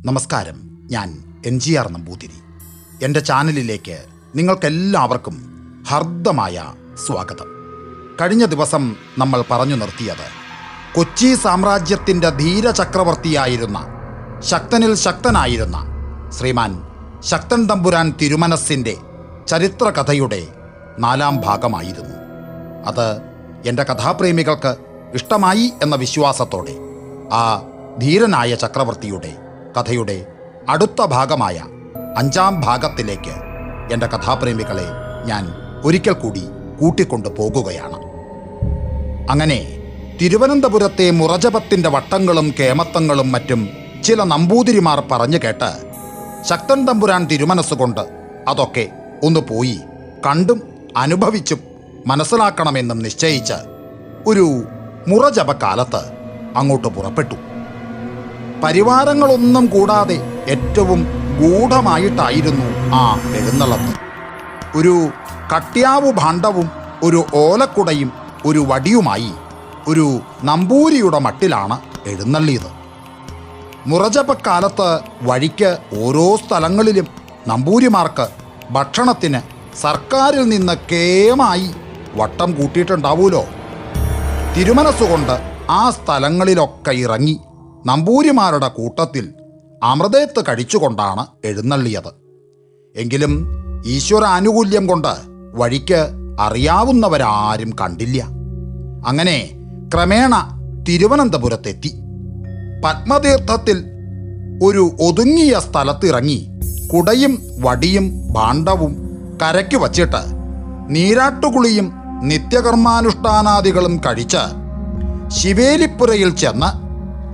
നമസ്കാരം, ഞാൻ NGR നമ്പൂതിരി. എൻ്റെ ചാനലിലേക്ക് നിങ്ങൾക്കെല്ലാവർക്കും ഹർദ്ദമായ സ്വാഗതം. കഴിഞ്ഞ ദിവസം നമ്മൾ പറഞ്ഞു നിർത്തിയത് കൊച്ചി സാമ്രാജ്യത്തിൻ്റെ ധീരചക്രവർത്തിയായിരുന്ന, ശക്തനിൽ ശക്തനായിരുന്ന ശ്രീമാൻ ശക്തൻ തമ്പുരാൻ തിരുമനസ്സിൻ്റെ ചരിത്രകഥയുടെ 4ാം ഭാഗമായിരുന്നു. അത് എൻ്റെ കഥാപ്രേമികൾക്ക് ഇഷ്ടമായി എന്ന വിശ്വാസത്തോടെ ആ ധീരനായ ചക്രവർത്തിയുടെ കഥയുടെ അടുത്ത ഭാഗമായ 5ാം ഭാഗത്തിലേക്ക് എൻ്റെ കഥാപ്രേമികളെ ഞാൻ ഒരിക്കൽ കൂടി കൂട്ടിക്കൊണ്ടു പോകുകയാണ്. അങ്ങനെ തിരുവനന്തപുരത്തെ മുറജപത്തിൻ്റെ വട്ടങ്ങളും കേമത്തങ്ങളും മറ്റും ചില നമ്പൂതിരിമാർ പറഞ്ഞു കേട്ട് ശക്തൻ തമ്പുരാൻ തിരുമനസ്സുകൊണ്ട് അതൊക്കെ ഒന്ന് പോയി കണ്ടും അനുഭവിച്ചും മനസ്സിലാക്കണമെന്നും നിശ്ചയിച്ച് ഒരു മുറജപക്കാലത്ത് അങ്ങോട്ട് പുറപ്പെട്ടു. പരിവാരങ്ങളൊന്നും കൂടാതെ ഏറ്റവും ഗൂഢമായിട്ടായിരുന്നു ആ എഴുന്നള്ളത്ത്. ഒരു കട്യാവു ഭാണ്ഡവും ഒരു ഓലക്കുടയും ഒരു വടിയുമായി ഒരു നമ്പൂരിയുടെ മട്ടിലാണ് എഴുന്നള്ളിയത്. മുറജപക്കാലത്ത് വഴിക്ക് ഓരോ സ്ഥലങ്ങളിലും നമ്പൂരിമാർക്ക് ഭക്ഷണത്തിന് സർക്കാരിൽ നിന്ന് കേമായി വട്ടം കൂട്ടിയിട്ടുണ്ടാവൂലോ. തിരുമനസ്സുകൊണ്ട് ആ സ്ഥലങ്ങളിലൊക്കെ ഇറങ്ങി നമ്പൂരിമാരുടെ കൂട്ടത്തിൽ അമൃതേത്ത് കഴിച്ചുകൊണ്ടാണ് എഴുന്നള്ളിയത്. എങ്കിലും ഈശ്വര ആനുകൂല്യം കൊണ്ട് വഴിക്ക് അറിയാവുന്നവരാരും കണ്ടില്ല. അങ്ങനെ ക്രമേണ തിരുവനന്തപുരത്തെത്തി. പത്മതീർത്ഥത്തിൽ ഒരു ഒതുങ്ങിയ സ്ഥലത്തിറങ്ങി കുടയും വടിയും ഭാണ്ഡവും കരയ്ക്ക് വച്ചിട്ട് നീരാട്ടുകുളിയും നിത്യകർമാനുഷ്ഠാനാദികളും കഴിച്ച് ശിവേലിപ്പുരയിൽ ചെന്ന്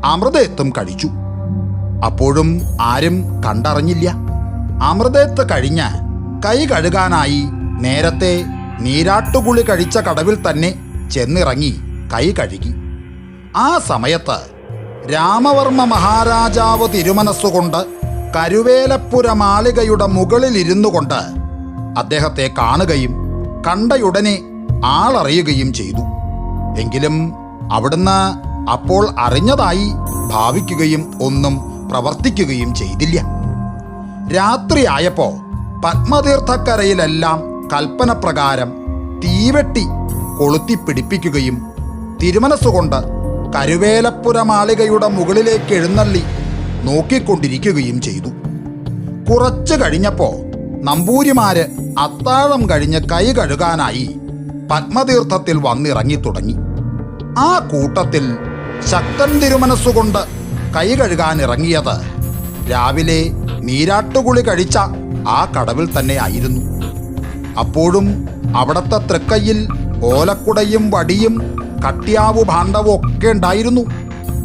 അമൃതേത്തും കഴിച്ചു. അപ്പോഴും ആരും കണ്ടറിഞ്ഞില്ല. അമൃതേത്ത് കഴിഞ്ഞ് കൈ കഴുകാനായി നേരത്തെ നീരാട്ടുകുളി കഴിച്ച കടവിൽ തന്നെ ചെന്നിറങ്ങി കൈ കഴുകി. ആ സമയത്ത് രാമവർമ്മ മഹാരാജാവ് തിരുമനസ്സുകൊണ്ട് കരുവേലപ്പുര മാളികയുടെ മുകളിലിരുന്നു കൊണ്ട് അദ്ദേഹത്തെ കാണുകയും കണ്ടയുടനെ ആളറിയുകയും ചെയ്തു. എങ്കിലും അവിടുന്ന് അപ്പോൾ അറിഞ്ഞതായി ഭാവിക്കുകയും ഒന്നും പ്രവർത്തിക്കുകയും ചെയ്തില്ല. രാത്രിയായപ്പോൾ പത്മതീർത്ഥക്കരയിലെല്ലാം കൽപ്പന പ്രകാരം തീവെട്ടി കൊളുത്തിപ്പിടിപ്പിക്കുകയും തിരുമനസ്സുകൊണ്ട് കരുവേലപ്പുര മാളികയുടെ മുകളിലേക്ക് എഴുന്നള്ളി നോക്കിക്കൊണ്ടിരിക്കുകയും ചെയ്തു. കുറച്ചു കഴിഞ്ഞപ്പോൾ നമ്പൂരിമാര് അത്താഴം കഴിഞ്ഞ് കൈ കഴുകാനായി പത്മതീർത്ഥത്തിൽ വന്നിറങ്ങി തുടങ്ങി. ആ കൂട്ടത്തിൽ ശക്തൻ തിരുമനസ്സുകൊണ്ട് കൈ കഴുകാനിറങ്ങിയത് രാവിലെ നീരാട്ടുകുളി കഴിച്ച ആ കടവിൽ തന്നെ ആയിരുന്നു. അപ്പോഴും അവിടത്തെ തൃക്കൈയിൽ ഓലക്കുടയും വടിയും കട്യാവു ഭാണ്ഡവും ഒക്കെ ഉണ്ടായിരുന്നു.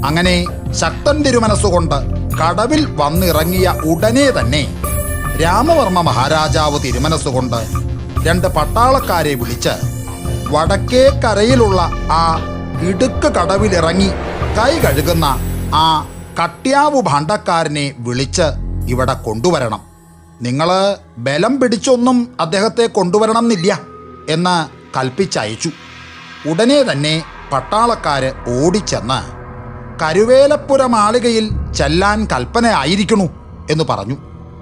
അങ്ങനെ ശക്തൻ തിരുമനസ്സുകൊണ്ട് കടവിൽ വന്നിറങ്ങിയ ഉടനെ തന്നെ രാമവർമ്മ മഹാരാജാവ് തിരുമനസ്സുകൊണ്ട് 2 പട്ടാളക്കാരെ വിളിച്ച് വടക്കേ കരയിലുള്ള ആ ഇടുക്ക് കടവിലിറങ്ങി കൈ കഴുകുന്ന ആ കട്യാവു ഭാണ്ഡക്കാരനെ വിളിച്ച് ഇവിടെ കൊണ്ടുവരണം. നിങ്ങൾ ബലം പിടിച്ചൊന്നും അദ്ദേഹത്തെ കൊണ്ടുവരണം എന്നില്ല എന്ന് കൽപ്പിച്ചയച്ചു. ഉടനെ തന്നെ പട്ടാളക്കാര് ഓടിച്ചെന്ന് കരുവേലപ്പുര മാളികയിൽ ചെല്ലാൻ കൽപ്പനയായിരിക്കണു എന്ന് പറഞ്ഞു.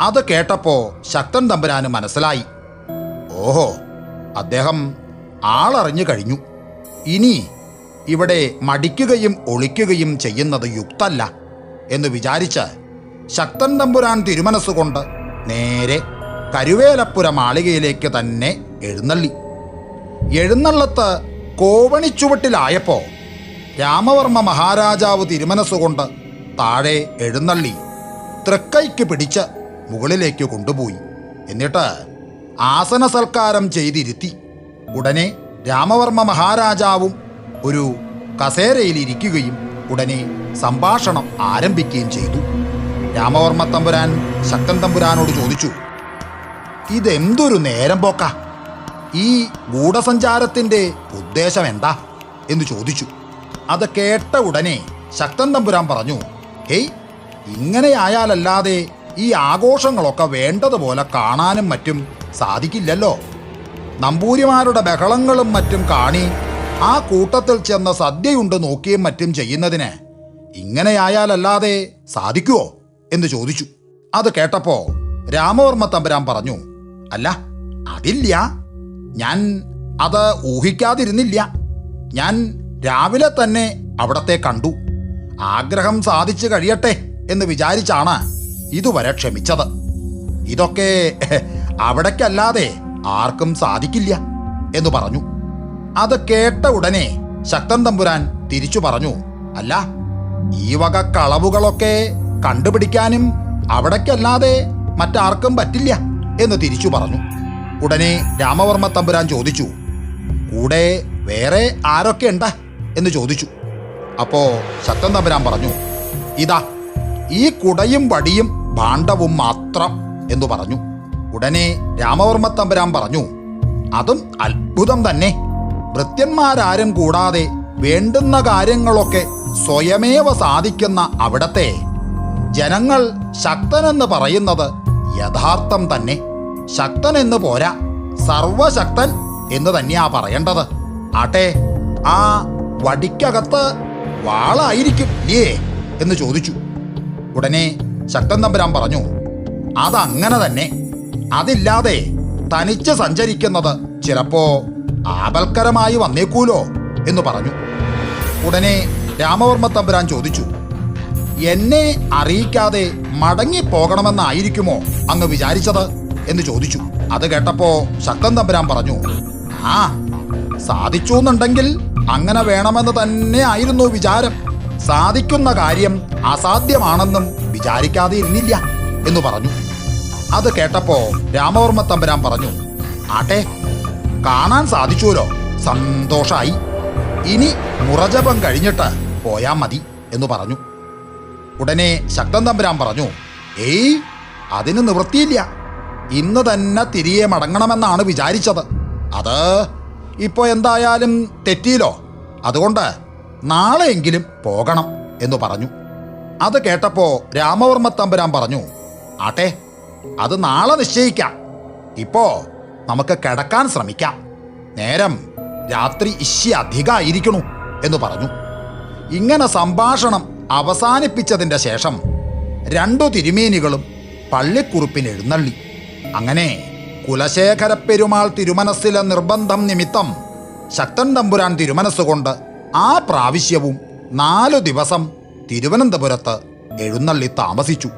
അത് കേട്ടപ്പോൾ ശക്തൻ തമ്പുരാന് മനസ്സിലായി, ഓഹോ, അദ്ദേഹം ആളറിഞ്ഞു കഴിഞ്ഞു. ഇനി ഇവിടെ മടിക്കുകയും ഒളിക്കുകയും ചെയ്യുന്നത് യുക്തല്ല എന്ന് വിചാരിച്ച് ശക്തൻ തമ്പുരാൻ തിരുമനസ്സുകൊണ്ട് നേരെ കരുവേലപ്പുര മാളികയിലേക്ക് തന്നെ എഴുന്നള്ളി. എഴുന്നള്ളത്ത് കോവണിച്ചുവട്ടിലായപ്പോൾ രാമവർമ്മ മഹാരാജാവ് തിരുമനസ്സുകൊണ്ട് താഴെ എഴുന്നള്ളി തൃക്കൈക്ക് പിടിച്ച് മുകളിലേക്ക് കൊണ്ടുപോയി. എന്നിട്ട് ആസന സൽക്കാരം ചെയ്തിരുത്തി. ഉടനെ രാമവർമ്മ മഹാരാജാവും ഒരു കസേരയിലിരിക്കുകയും ഉടനെ സംഭാഷണം ആരംഭിക്കുകയും ചെയ്തു. രാമവർമ്മ തമ്പുരാൻ ശക്തൻ തമ്പുരാനോട് ചോദിച്ചു, ഇതെന്തൊരു നേരം പോക്ക, ഈ ഗൂഢസഞ്ചാരത്തിൻ്റെ ഉദ്ദേശം എന്താ എന്ന് ചോദിച്ചു. അത് കേട്ട ഉടനെ ശക്തൻ തമ്പുരാൻ പറഞ്ഞു, ഹേയ്, ഇങ്ങനെയായാലല്ലാതെ ഈ ആഘോഷങ്ങളൊക്കെ വേണ്ടതുപോലെ കാണാനും മറ്റും സാധിക്കില്ലല്ലോ. നമ്പൂരിമാരുടെ ബഹളങ്ങളും മറ്റും കാണി ആ കൂട്ടത്തിൽ ചെന്ന് സദ്യയുണ്ട് നോക്കിയും മറ്റും ചെയ്യുന്നതിന് ഇങ്ങനെയായാലല്ലാതെ സാധിക്കുമോ എന്ന് ചോദിച്ചു. അത് കേട്ടപ്പോ രാമവർമ്മ തമ്പുരാൻ പറഞ്ഞു, അല്ല, അതില്ല. ഞാൻ അത് ഊഹിക്കാതിരുന്നില്ല. ഞാൻ രാവിലെ തന്നെ അവിടത്തെ കണ്ടു. ആഗ്രഹം സാധിച്ചു കഴിയട്ടെ എന്ന് വിചാരിച്ചാണ് ഇതുവരെ ക്ഷമിച്ചത്. ഇതൊക്കെ അവിടേക്കല്ലാതെ ആർക്കും സാധിക്കില്ല എന്ന് പറഞ്ഞു. അത് കേട്ട ഉടനെ ശക്തൻ തമ്പുരാൻ തിരിച്ചു പറഞ്ഞു, അല്ല, ഈ വക കളവുകളൊക്കെ കണ്ടുപിടിക്കാനും അവിടേക്കല്ലാതെ മറ്റാർക്കും പറ്റില്ല എന്ന് തിരിച്ചു പറഞ്ഞു. ഉടനെ രാമവർമ്മ തമ്പുരാൻ ചോദിച്ചു, കൂടെ വേറെ ആരൊക്കെ ഉണ്ട് എന്ന് ചോദിച്ചു. അപ്പോ ശക്തൻ തമ്പുരാൻ പറഞ്ഞു, ഇതാ ഈ കുടയും വടിയും ഭാണ്ഡവും മാത്രം എന്ന് പറഞ്ഞു. ഉടനെ രാമവർമ്മ തമ്പുരാൻ പറഞ്ഞു, അതും അത്ഭുതം തന്നെ. ഭൃത്യന്മാരാരും കൂടാതെ വേണ്ടുന്ന കാര്യങ്ങളൊക്കെ സ്വയമേവ സാധിക്കുന്ന അവിടത്തെ ജനങ്ങൾ ശക്തനെന്ന് പറയുന്നത് യഥാർത്ഥം തന്നെ. ശക്തൻ എന്ന് പോരാ, സർവശക്തൻ എന്ന് തന്നെയാ പറയേണ്ടത്. ആട്ടെ, ആ വടിക്കകത്ത് വാളായിരിക്കും ഇല്ലേ എന്ന് ചോദിച്ചു. ഉടനെ ശക്തൻ തമ്പുരാൻ പറഞ്ഞു, അതങ്ങനെ തന്നെ. അതില്ലാതെ തനിച്ച് സഞ്ചരിക്കുന്നത് ചിലപ്പോ ആപൽക്കരമായി വന്നേക്കൂലോ എന്ന് പറഞ്ഞു. ഉടനെ രാമവർമ്മ തമ്പുരാൻ ചോദിച്ചു, എന്നെ അറിയിക്കാതെ മടങ്ങിപ്പോകണമെന്നായിരിക്കുമോ അങ്ങ് വിചാരിച്ചത് എന്ന് ചോദിച്ചു. അത് കേട്ടപ്പോ ശക്തൻ തമ്പുരാൻ പറഞ്ഞു, ആ, സാധിച്ചു എന്നുണ്ടെങ്കിൽ അങ്ങനെ വേണമെന്ന് തന്നെ ആയിരുന്നു വിചാരം. സാധിക്കുന്ന കാര്യം അസാധ്യമാണെന്നും വിചാരിക്കാതെ ഇരുന്നില്ല എന്ന് പറഞ്ഞു. അത് കേട്ടപ്പോ രാമവർമ്മ തമ്പുരാൻ പറഞ്ഞു, ആട്ടെ, കാണാൻ സാധിച്ചുവല്ലോ, സന്തോഷായി. ഇനി മുറജപം കഴിഞ്ഞിട്ട് പോയാ മതി എന്ന് പറഞ്ഞു. ഉടനെ ശക്തൻ തമ്പുരാൻ പറഞ്ഞു, ഏയ്, അതിന് നിവൃത്തിയില്ല. ഇന്ന് തന്നെ തിരികെ മടങ്ങണമെന്നാണ് വിചാരിച്ചത്. അത് ഇപ്പോ എന്തായാലും തെറ്റിയില്ലോ. അതുകൊണ്ട് നാളെയെങ്കിലും പോകണം എന്ന് പറഞ്ഞു. അത് കേട്ടപ്പോ രാമവർമ്മ തമ്പുരാൻ പറഞ്ഞു, ആട്ടെ, അത് നാളെ നിശ്ചയിക്കാം. ഇപ്പോ നമുക്ക് കിടക്കാൻ ശ്രമിക്കാം. നേരം രാത്രി അധികമായിരിക്കണു എന്ന് പറഞ്ഞു. ഇങ്ങനെ സംഭാഷണം അവസാനിപ്പിച്ചതിൻ്റെ ശേഷം രണ്ടു തിരുമേനികളും പള്ളിക്കുറുപ്പിന് എഴുന്നള്ളി. അങ്ങനെ കുലശേഖര പെരുമാൾ തിരുമനസ്സിലെ നിർബന്ധം നിമിത്തം ശക്തൻ തമ്പുരാൻ തിരുമനസ്സുകൊണ്ട് ആ പ്രാവശ്യവും 4 ദിവസം തിരുവനന്തപുരത്ത് എഴുന്നള്ളി താമസിച്ചു.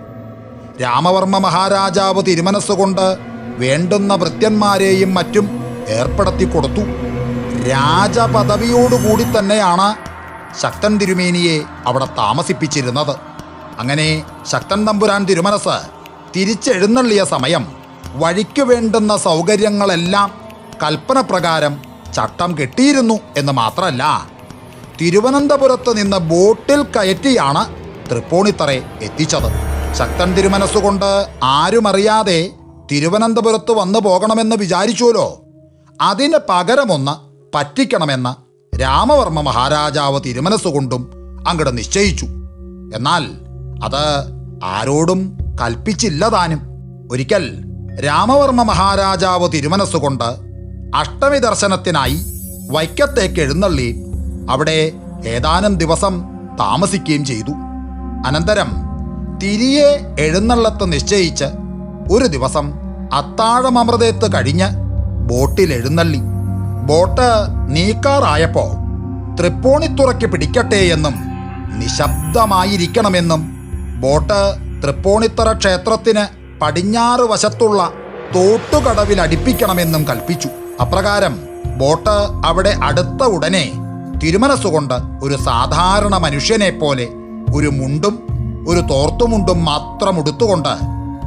രാമവർമ്മ മഹാരാജാവ് തിരുമനസ്സുകൊണ്ട് വേണ്ടുന്ന ഭൃത്യന്മാരെയും മറ്റും ഏർപ്പെടുത്തി കൊടുത്തു. രാജപദവിയോടുകൂടി തന്നെയാണ് ശക്തൻ തിരുമേനിയെ അവിടെ താമസിപ്പിച്ചിരുന്നത്. അങ്ങനെ ശക്തൻ തമ്പുരാൻ തിരുമനസ് തിരിച്ചെഴുന്നള്ളിയ സമയം വഴിക്ക് വേണ്ടുന്ന സൗകര്യങ്ങളെല്ലാം കൽപ്പന പ്രകാരം ചട്ടം കെട്ടിയിരുന്നു എന്ന് മാത്രമല്ല, തിരുവനന്തപുരത്ത് നിന്ന് ബോട്ടിൽ കയറ്റിയാണ് തൃപ്പൂണിത്തറ എത്തിച്ചത്. ശക്തൻ തിരുമനസ്സുകൊണ്ട് ആരുമറിയാതെ തിരുവനന്തപുരത്ത് വന്നു പോകണമെന്ന് വിചാരിച്ചുവല്ലോ. അതിന് പകരമൊന്ന് പറ്റിക്കണമെന്ന് രാമവർമ്മ മഹാരാജാവ് തിരുമനസ്സുകൊണ്ടും അങ്ങട് നിശ്ചയിച്ചു. എന്നാൽ അത് ആരോടും കൽപ്പിച്ചില്ലതാനും. ഒരിക്കൽ രാമവർമ്മ മഹാരാജാവ് തിരുമനസ്സുകൊണ്ട് അഷ്ടമി ദർശനത്തിനായി വൈക്കത്തേക്ക് എഴുന്നള്ളി അവിടെ ഏതാനും ദിവസം താമസിക്കുകയും ചെയ്തു. അനന്തരം തിരിയെ എഴുന്നള്ളത്ത് നിശ്ചയിച്ച് ഒരു ദിവസം അത്താഴമമൃതേത്ത് കഴിഞ്ഞ് ബോട്ടിൽ എഴുന്നള്ളി. ബോട്ട് നീക്കാറായപ്പോ തൃപ്പൂണിത്തുറയ്ക്ക് പിടിക്കട്ടെ എന്നും നിശബ്ദമായിരിക്കണമെന്നും ബോട്ട് തൃപ്പൂണിത്തുറ ക്ഷേത്രത്തിന് പടിഞ്ഞാറ് വശത്തുള്ള തോട്ടുകടവിൽ അടുപ്പിക്കണമെന്നും കൽപ്പിച്ചു. അപ്രകാരം ബോട്ട് അവിടെ അടുത്ത ഉടനെ തിരുമനസ്സുകൊണ്ട് ഒരു സാധാരണ മനുഷ്യനെ പോലെ ഒരു മുണ്ടും ഒരു തോർത്തുമുണ്ടും മാത്രം ഉടുത്തുകൊണ്ട്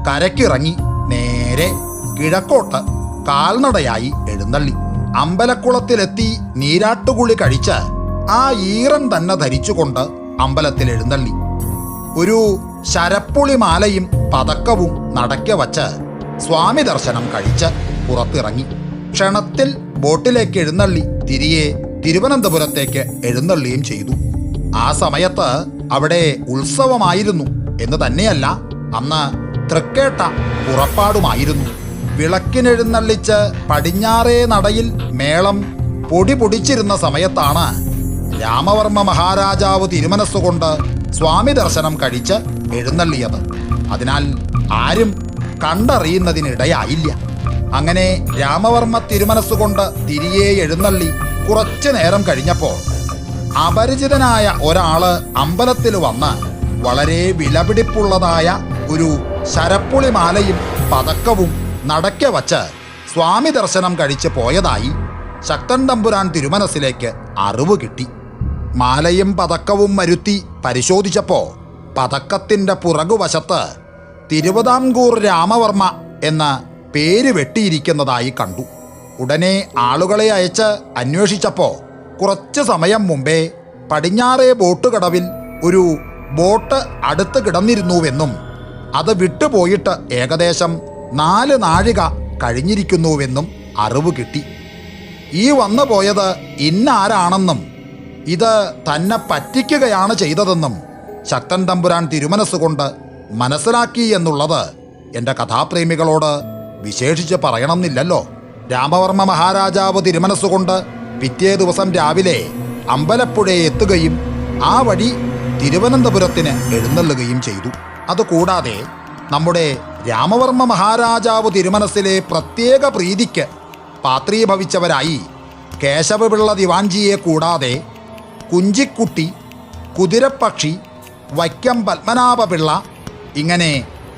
കരക്കിറങ്ങി നേരെ കിഴക്കോട്ട് കാൽനടയായി എഴുന്നള്ളി. അമ്പലക്കുളത്തിലെത്തി നീരാട്ടുകുളി കഴിച്ച് ആ ഈറൻ തന്നെ ധരിച്ചുകൊണ്ട് അമ്പലത്തിൽ എഴുന്നള്ളി. ഒരു ശരപ്പുളി മാലയും പതക്കവും നടക്ക വച്ച് സ്വാമി ദർശനം കഴിച്ച് പുറത്തിറങ്ങി. ക്ഷണത്തിൽ ബോട്ടിലേക്ക് എഴുന്നള്ളി തിരികെ തിരുവനന്തപുരത്തേക്ക് എഴുന്നള്ളിയും ചെയ്തു. ആ സമയത്ത് അവിടെ ഉത്സവമായിരുന്നു എന്ന് തന്നെയല്ല, അന്ന് തൃക്കേട്ട പുറപ്പാടുമായിരുന്നു. വിളക്കിനെഴുന്നള്ളിച്ച് പടിഞ്ഞാറേ നടയിൽ മേളം പൊടി പൊടിച്ചിരുന്ന സമയത്താണ് രാമവർമ്മ മഹാരാജാവ് തിരുമനസ്സുകൊണ്ട് സ്വാമി ദർശനം കഴിച്ച് എഴുന്നള്ളിയത്. അതിനാൽ ആരും കണ്ടറിയുന്നതിനിടയായില്ല. അങ്ങനെ രാമവർമ്മ തിരുമനസ്സുകൊണ്ട് തിരികെ എഴുന്നള്ളി കുറച്ചു നേരം കഴിഞ്ഞപ്പോൾ അപരിചിതനായ ഒരാള് അമ്പലത്തിൽ വന്ന് വളരെ വിലപിടിപ്പുള്ളതായ ഒരു ശരപ്പുളിമാലയും പതക്കവും നടക്കെ വച്ച് സ്വാമി ദർശനം കഴിച്ച് പോയതായി ശക്തൻ തമ്പുരാൻ തിരുമനസ്സിലേക്ക് അറിവ് കിട്ടി. മാലയും പതക്കവും മരുത്തി പരിശോധിച്ചപ്പോൾ പതക്കത്തിൻ്റെ പുറകുവശത്ത് തിരുവിതാംകൂർ രാമവർമ്മ എന്ന പേര് വെട്ടിയിരിക്കുന്നതായി കണ്ടു. ഉടനെ ആളുകളെ അയച്ച് അന്വേഷിച്ചപ്പോൾ കുറച്ച് സമയം മുമ്പേ പടിഞ്ഞാറേ ബോട്ട് കടവിൽ ഒരു ബോട്ട് അടുത്ത് കിടന്നിരുന്നുവെന്നും അത് വിട്ടുപോയിട്ട് ഏകദേശം 4 നാഴിക കഴിഞ്ഞിരിക്കുന്നുവെന്നും അറിവ് കിട്ടി. ഈ വന്നു പോയത് ഇന്നാരാണെന്നും ഇത് തന്നെ പറ്റിക്കുകയാണ് ചെയ്തതെന്നും ശക്തൻ തമ്പുരാൻ തിരുമനസ്സുകൊണ്ട് മനസ്സിലാക്കി എന്നുള്ളത് എൻ്റെ കഥാപ്രേമികളോട് വിശേഷിച്ച് പറയണമെന്നില്ലല്ലോ. രാമവർമ്മ മഹാരാജാവ് തിരുമനസ്സുകൊണ്ട് പിറ്റേ ദിവസം രാവിലെ അമ്പലപ്പുഴയെ എത്തുകയും ആ വഴി തിരുവനന്തപുരത്തിന് എഴുന്നള്ളുകയും ചെയ്തു. അതുകൂടാതെ നമ്മുടെ രാമവർമ്മ മഹാരാജാവ് തിരുമനസ്സിലെ പ്രത്യേക പ്രീതിക്ക് പാത്രീഭവിച്ചവരായി കേശവപിള്ള ദിവാൻജിയെ കൂടാതെ കുഞ്ചിക്കുട്ടി, കുതിരപ്പക്ഷി, വൈക്കം പത്മനാഭപിള്ള ഇങ്ങനെ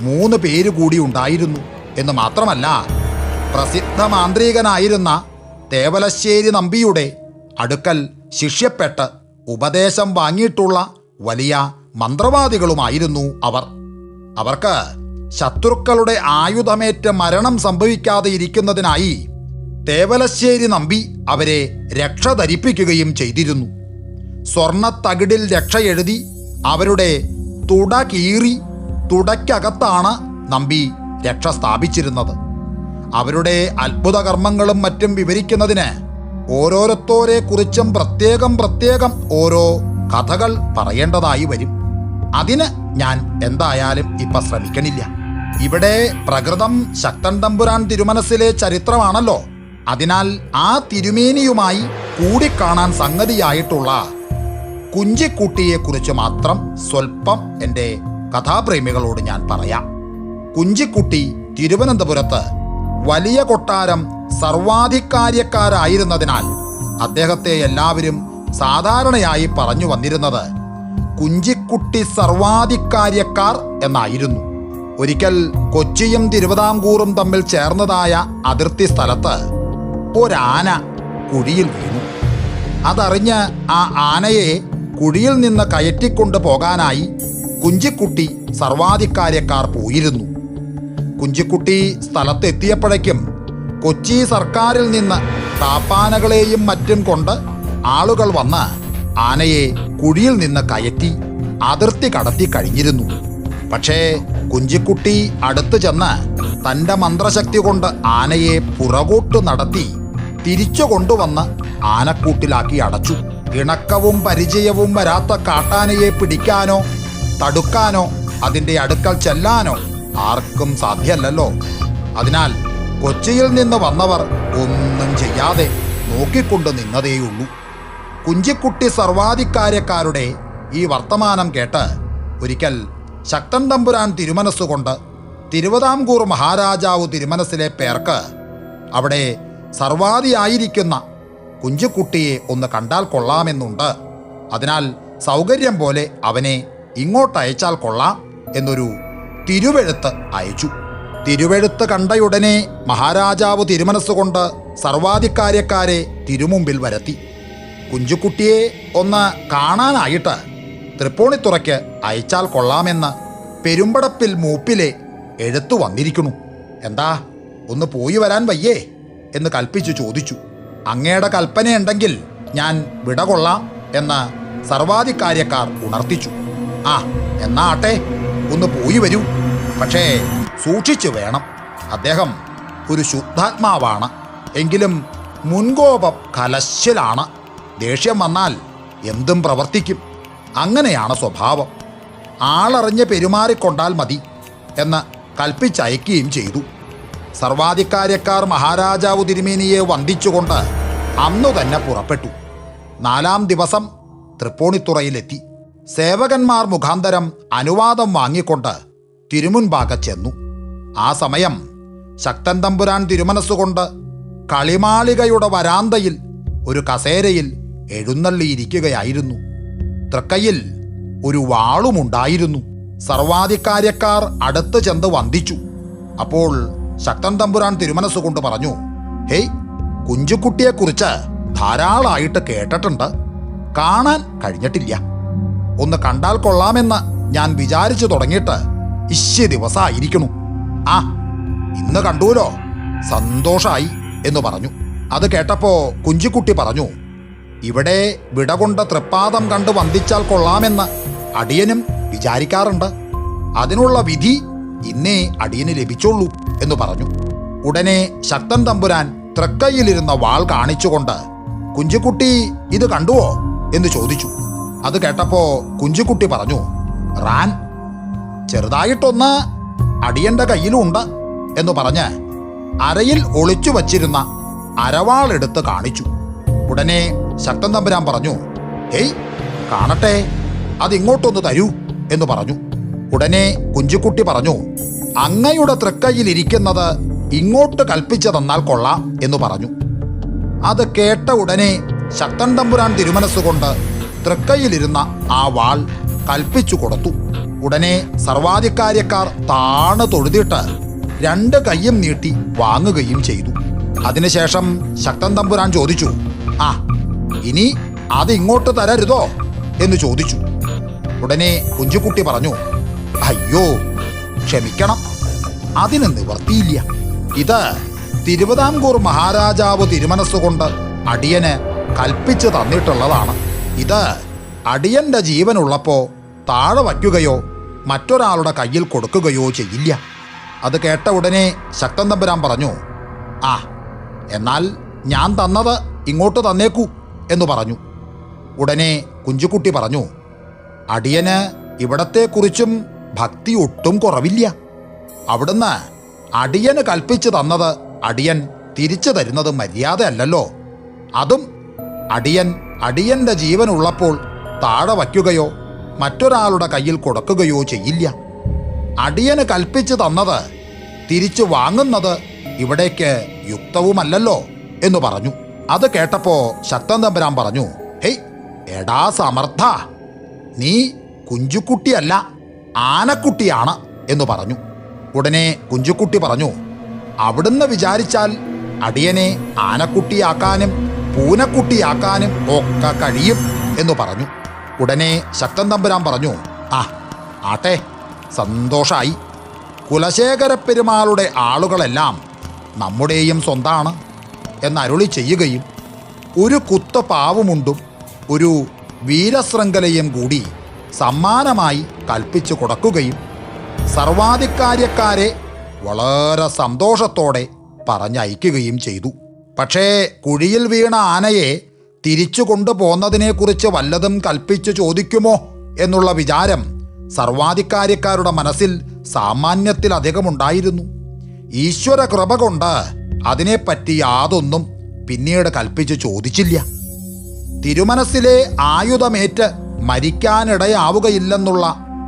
3 പേര് കൂടി ഉണ്ടായിരുന്നു എന്ന് മാത്രമല്ല, പ്രസിദ്ധ മാന്ത്രികനായിരുന്ന തേവലശ്ശേരി നമ്പിയുടെ അടുക്കൽ ശിഷ്യപ്പെട്ട് ഉപദേശം വാങ്ങിയിട്ടുള്ള വലിയ മന്ത്രവാദികളുമായിരുന്നു അവർ. അവർക്ക് ശത്രുക്കളുടെ ആയുധമേറ്റ് മരണം സംഭവിക്കാതെ ഇരിക്കുന്നതിനായി തേവലശ്ശേരി നമ്പി അവരെ രക്ഷ ധരിപ്പിക്കുകയും ചെയ്തിരുന്നു. സ്വർണത്തകിടിൽ രക്ഷ എഴുതി അവരുടെ തുട കീറി തുടയ്ക്കകത്താണ് നമ്പി രക്ഷ സ്ഥാപിച്ചിരുന്നത്. അവരുടെ അത്ഭുത കർമ്മങ്ങളും മറ്റും വിവരിക്കുന്നതിന് ഓരോരുത്തരെ കുറിച്ചും പ്രത്യേകം ഓരോ കഥകൾ പറയേണ്ടതായി വരും. അതിന് ഞാൻ എന്തായാലും ഇപ്പൊ ശ്രമിക്കണില്ല. ഇവിടെ പ്രകൃതം ശക്തൻ തമ്പുരാൻ തിരുമനസ്സിലെ ചരിത്രമാണല്ലോ. അതിനാൽ ആ തിരുമേനിയുമായി കൂടിക്കാണാൻ സംഗതിയായിട്ടുള്ള കുഞ്ചിക്കുട്ടിയെക്കുറിച്ച് മാത്രം സ്വല്പം എൻ്റെ കഥാപ്രേമികളോട് ഞാൻ പറയാം. കുഞ്ചിക്കുട്ടി തിരുവനന്തപുരത്ത് വലിയ കൊട്ടാരം സർവാധികാര്യക്കാരായിരുന്നതിനാൽ അദ്ദേഹത്തെ എല്ലാവരും സാധാരണയായി പറഞ്ഞു വന്നിരുന്നത് കുഞ്ചിക്കുട്ടി സർവാധികാര്യക്കാർ എന്നായിരുന്നു. ഒരിക്കൽ കൊച്ചിയും തിരുവിതാംകൂറും തമ്മിൽ ചേർന്നതായ അതിർത്തി സ്ഥലത്ത് ഒരാന കുഴിയിൽ വീണു. അതറിഞ്ഞ് ആ ആനയെ കുഴിയിൽ നിന്ന് കയറ്റിക്കൊണ്ട് പോകാനായി കുഞ്ചിക്കുട്ടി സർവാധികാര്യക്കാർ പോയിരുന്നു. കുഞ്ചിക്കുട്ടി സ്ഥലത്തെത്തിയപ്പോഴേക്കും കൊച്ചി സർക്കാരിൽ നിന്ന് താപ്പാനകളെയും മറ്റും കൊണ്ട് ആളുകൾ വന്ന് ആനയെ കുഴിയിൽ നിന്ന് കയറ്റി അതിർത്തി കടത്തി കഴിഞ്ഞിരുന്നു. പക്ഷേ കുഞ്ചിക്കുട്ടി അടുത്ത് ചെന്ന് തൻ്റെ മന്ത്രശക്തി കൊണ്ട് ആനയെ പുറകോട്ട് നടത്തി തിരിച്ചു കൊണ്ടുവന്ന് ആനക്കൂട്ടിലാക്കി അടച്ചു. ഇണക്കവും പരിചയവും വരാത്ത കാട്ടാനയെ പിടിക്കാനോ തടുക്കാനോ അതിൻ്റെ അടുക്കൽ ചെല്ലാനോ ആർക്കും സാധ്യമല്ലല്ലോ. അതിനാൽ കൊച്ചിയിൽ നിന്ന് വന്നവർ ഒന്നും ചെയ്യാതെ നോക്കിക്കൊണ്ട് നിന്നതേയുള്ളൂ. കുഞ്ചിക്കുട്ടി സർവാധികാര്യക്കാരുടെ ഈ വർത്തമാനം കേട്ട് ഒരിക്കൽ ശക്തൻ തമ്പുരാൻ തിരുമനസ്സുകൊണ്ട് തിരുവിതാംകൂർ മഹാരാജാവ് തിരുമനസ്സിലെ പേർക്ക് അവിടെ സർവാധിയായിരിക്കുന്ന കുഞ്ചിക്കുട്ടിയെ ഒന്ന് കണ്ടാൽ കൊള്ളാമെന്നുണ്ട്. അതിനാൽ സൗകര്യം പോലെ അവനെ ഇങ്ങോട്ടയച്ചാൽ കൊള്ളാം എന്നൊരു തിരുവെഴുത്ത് അയച്ചു. തിരുവെഴുത്ത് കണ്ടയുടനെ മഹാരാജാവ് തിരുമനസ്സുകൊണ്ട് സർവാധികാര്യക്കാരെ തിരുമുമ്പിൽ വരുത്തി. കുഞ്ചുക്കുട്ടിയെ ഒന്ന് കാണാനായിട്ട് തൃപ്പൂണിത്തുറയ്ക്ക് അയച്ചാൽ കൊള്ളാമെന്ന് പെരുമ്പടപ്പിൽ മൂപ്പിലെ എഴുത്തു വന്നിരിക്കുന്നു. എന്താ, ഒന്ന് പോയി വരാൻ വയ്യേ എന്ന് കൽപ്പിച്ചു ചോദിച്ചു. അങ്ങയുടെ കൽപ്പനയുണ്ടെങ്കിൽ ഞാൻ വിട കൊള്ളാം എന്ന് സർവാധികാര്യക്കാർ ഉണർത്തിച്ചു. ആ, എന്നാ ആട്ടെ, ഒന്ന് പോയി വരൂ. പക്ഷേ സൂക്ഷിച്ചു വേണം. അദ്ദേഹം ഒരു ശുദ്ധാത്മാവാണ്. എങ്കിലും മുൻകോപം കലശലാണ്. ദേഷ്യം വന്നാൽ എന്തും പ്രവർത്തിക്കും. അങ്ങനെയാണ് സ്വഭാവം. ആളറിഞ്ഞ് പെരുമാറിക്കൊണ്ടാൽ മതി എന്ന് കൽപ്പിച്ചയക്കുകയും ചെയ്തു. സർവാധികാര്യക്കാർ മഹാരാജാവ് തിരുമേനിയെ വന്ദിച്ചുകൊണ്ട് അന്നു തന്നെ പുറപ്പെട്ടു. 4-ാം ദിവസം തൃപ്പൂണിത്തുറയിലെത്തി. സേവകന്മാർ മുഖാന്തരം അനുവാദം വാങ്ങിക്കൊണ്ട് തിരുമുൻപാകെ ചെന്നു. ആ സമയം ശക്തൻ തമ്പുരാൻ തിരുമനസ്സുകൊണ്ട് കളിമാളികയുടെ വരാന്തയിൽ ഒരു കസേരയിൽ എഴുന്നള്ളിയിരിക്കുകയായിരുന്നു. തൃക്കൈയിൽ ഒരു വാളുമുണ്ടായിരുന്നു. സർവാധികാര്യക്കാർ അടുത്ത് ചെന്ന് വന്ദിച്ചു. അപ്പോൾ ശക്തൻ തമ്പുരാൻ തിരുമനസ്സുകൊണ്ട് പറഞ്ഞു, ഹേയ്, കുഞ്ചുകുട്ടിയെക്കുറിച്ച് ധാരാളമായിട്ട് കേട്ടിട്ടുണ്ട്, കാണാൻ കഴിഞ്ഞിട്ടില്ല. ഒന്ന് കണ്ടാൽ കൊള്ളാമെന്ന് ഞാൻ വിചാരിച്ചു തുടങ്ങിയിട്ട് ദിവസമായിരിക്കണു. ആ, ഇന്ന് കണ്ടൂലോ, സന്തോഷായി എന്ന് പറഞ്ഞു. അത് കേട്ടപ്പോ കുഞ്ചുകുട്ടി പറഞ്ഞു, ഇവിടെ വിടകൊണ്ട തൃപ്പാദം കണ്ട് വന്ദിച്ചാൽ കൊള്ളാമെന്ന് അടിയനും വിചാരിക്കാറുണ്ട്. അതിനുള്ള വിധി ഇന്നേ അടിയന് ലഭിച്ചുള്ളൂ എന്ന് പറഞ്ഞു. ഉടനെ ശക്തൻ തമ്പുരാൻ തൃക്കൈയിലിരുന്ന വാൾ കാണിച്ചുകൊണ്ട്, കുഞ്ചുകുട്ടി ഇത് കണ്ടുവോ എന്ന് ചോദിച്ചു. അത് കേട്ടപ്പോ കുഞ്ചുകുട്ടി പറഞ്ഞു, റാൻ, ചെറുതായിട്ടൊന്ന് അടിയന്റെ കയ്യിലുണ്ട് എന്ന് പറഞ്ഞ് അരയിൽ ഒളിച്ചു വച്ചിരുന്ന അരവാളെടുത്ത് കാണിച്ചു. ഉടനെ ശക്തൻ തമ്പുരാൻ പറഞ്ഞു, ഹേയ്, കാണട്ടെ, അതിങ്ങോട്ടൊന്ന് തരൂ എന്ന് പറഞ്ഞു. ഉടനെ കുഞ്ചുകുട്ടി പറഞ്ഞു, അങ്ങയുടെ തൃക്കൈയിലിരിക്കുന്നത് ഇങ്ങോട്ട് കൽപ്പിച്ചു തന്നാൽ കൊള്ളാം എന്ന് പറഞ്ഞു. അത് കേട്ട ഉടനെ ശക്തൻ തമ്പുരാൻ തിരുമനസ്സുകൊണ്ട് തൃക്കൈയിലിരുന്ന ആ വാൾ കൽപ്പിച്ചു കൊടുത്തു. ഉടനെ സർവാധികാര്യക്കാർ താണു തൊഴുതിട്ട് 2 കൈയും നീട്ടി വാങ്ങുകയും ചെയ്തു. അതിനുശേഷം ശക്തൻ തമ്പുരാൻ ചോദിച്ചു, ആ, ഇനി അത് ഇങ്ങോട്ട് തരരുതോ എന്ന് ചോദിച്ചു. ഉടനെ കുഞ്ചുകുട്ടി പറഞ്ഞു, അയ്യോ, ക്ഷമിക്കണം, അതിന് നിവർത്തിയില്ല. ഇത് തിരുവിതാംകൂർ മഹാരാജാവ് തിരുമനസ്സുകൊണ്ട് അടിയന് കൽപ്പിച്ചു തന്നിട്ടുള്ളതാണ്. ഇത് അടിയന്റെ ജീവനുള്ളപ്പോ താഴെ വയ്ക്കുകയോ മറ്റൊരാളുടെ കയ്യിൽ കൊടുക്കുകയോ ചെയ്യില്ല. അത് കേട്ട ഉടനെ ശക്തൻ തമ്പുരാൻ പറഞ്ഞു, ആ, എന്നാൽ ഞാൻ തന്നത് ഇങ്ങോട്ട് തന്നേക്കൂ എന്ന് പറഞ്ഞു. ഉടനെ കുഞ്ചുകുട്ടി പറഞ്ഞു, അടിയന് ഇവിടത്തെക്കുറിച്ചും ഭക്തി ഒട്ടും കുറവില്ല. അവിടുന്ന് അടിയന് കൽപ്പിച്ചു തന്നത് അടിയൻ തിരിച്ചു തരുന്നത് മര്യാദയല്ലല്ലോ. അതും അടിയന്റെ ജീവനുള്ളപ്പോൾ താഴെ വയ്ക്കുകയോ മറ്റൊരാളുടെ കയ്യിൽ കൊടുക്കുകയോ ചെയ്യില്ല. അടിയന് കൽപ്പിച്ചു തന്നത് തിരിച്ചു വാങ്ങുന്നത് ഇവിടേക്ക് യുക്തവുമല്ലല്ലോ എന്ന് പറഞ്ഞു. അത് കേട്ടപ്പോ ശക്തൻ തമ്പുരാൻ പറഞ്ഞു, ഹേയ്, എടാ സമർത്ഥ, നീ കുഞ്ചുകുട്ടിയല്ല, ആനക്കുട്ടിയാണ് എന്ന് പറഞ്ഞു. ഉടനെ കുഞ്ചുകുട്ടി പറഞ്ഞു, അവിടുന്ന് വിചാരിച്ചാൽ അടിയനെ ആനക്കുട്ടിയാക്കാനും പൂനക്കുട്ടിയാക്കാനും ഒക്കെ കഴിയും എന്ന് പറഞ്ഞു. ഉടനെ ശക്തൻ തമ്പുരാൻ പറഞ്ഞു, ആ, ആട്ടെ, സന്തോഷായി. കുലശേഖര പെരുമാളുടെ ആളുകളെല്ലാം നമ്മുടെയും സ്വന്താണ് എന്നരുളി ചെയ്യുകയും ഒരു കുത്ത പാവുമുണ്ടും ഒരു വീരശൃംഖലയും കൂടി സമ്മാനമായി കൽപ്പിച്ചു കൊടുക്കുകയും സർവാധികാര്യക്കാരെ വളരെ സന്തോഷത്തോടെ പറഞ്ഞയക്കുകയും ചെയ്തു. പക്ഷേ കുഴിയിൽ വീണ ആനയെ തിരിച്ചു കൊണ്ടുപോകുന്നതിനെക്കുറിച്ച് വല്ലതും കൽപ്പിച്ചു ചോദിക്കുമോ എന്നുള്ള വിചാരം സർവാധികാര്യക്കാരുടെ മനസ്സിൽ സാമാന്യത്തിലധികമുണ്ടായിരുന്നു. ഈശ്വര കൃപ കൊണ്ട് അതിനെപ്പറ്റി യാതൊന്നും പിന്നീട് കൽപ്പിച്ചു ചോദിച്ചില്ല. തിരുമനസ്സിലെ ആയുധമേറ്റ് മരിക്കാനിടയാവുകയില്ലെന്നുള്ള